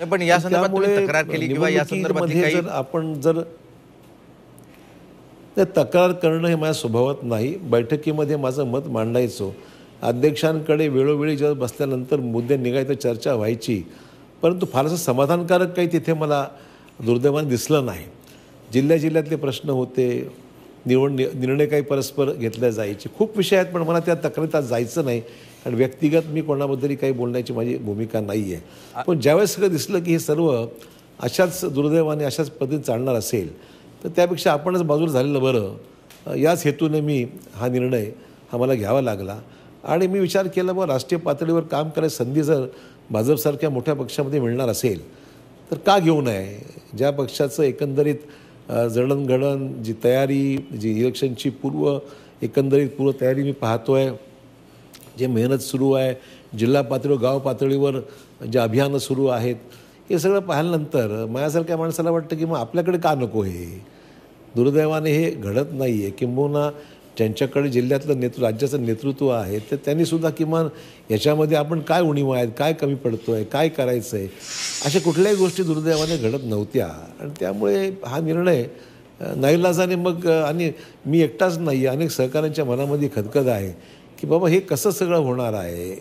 पण या संदर्भात तुम्ही तक्रार केली किंवा या संदर्भातली काही जर आपण जर ते तक्रार करणं हे माझ्या स्वभावात नाही. बैठकीमध्ये माझं मत मांडायचो, अध्यक्षांकडे वेळोवेळी जेव्हा बसल्यानंतर मुद्दे निघायचं, चर्चा व्हायची, परंतु फारसं समाधानकारक काही तिथे मला दुर्दैवाने दिसलं नाही. जिल्ह्यातले प्रश्न होते, निर्णय काही परस्पर घेतले जायचे, खूप विषय आहेत, पण मला त्या तक्रारीत आज जायचं नाही. आणि व्यक्तिगत मी कोणाबद्दलही काही बोलण्याची माझी भूमिका नाही आहे. पण ज्यावेळेस सगळं दिसलं की हे सर्व अशाच दुर्दैवाने अशाच पद्धतीने चालणार असेल, तर त्यापेक्षा आपणच बाजूला झालेलं बरं, याच हेतूने मी हा निर्णय मला घ्यावा लागला. आणि मी विचार केला, बा राष्ट्रीय पातळीवर काम करायची संधी जर भाजपसारख्या मोठ्या पक्षामध्ये मिळणार असेल तर का घेऊ नये. ज्या पक्षाचं एकंदरीत जडणघडण, जी तयारी, जी इलेक्शनची एकंदरीत पूर्व तयारी मी पाहतो आहे, जे मेहनत सुरू आहे, जिल्हा पातळीवर गाव पातळीवर जे अभियानं सुरू आहेत, हे सगळं पाहिल्यानंतर माझ्यासारख्या माणसाला वाटतं की मग आपल्याकडे का नको. हे दुर्दैवाने हे घडत नाही आहे. किंबहुना ज्यांच्याकडे जिल्ह्यातलं राज्याचं नेतृत्व आहे, तर त्यांनीसुद्धा किमान याच्यामध्ये आपण काय उणीव आहेत, काय कमी पडतो आहे, काय करायचं आहे, अशा कुठल्याही गोष्टी दुर्दैवाने घडत नव्हत्या. आणि त्यामुळे हा निर्णय नाईलाजाने मग, आणि मी एकटाच नाही, अनेक सहकाऱ्यांच्या मनामध्ये खदखद आहे की बाबा हे कसं सगळं होणार आहे.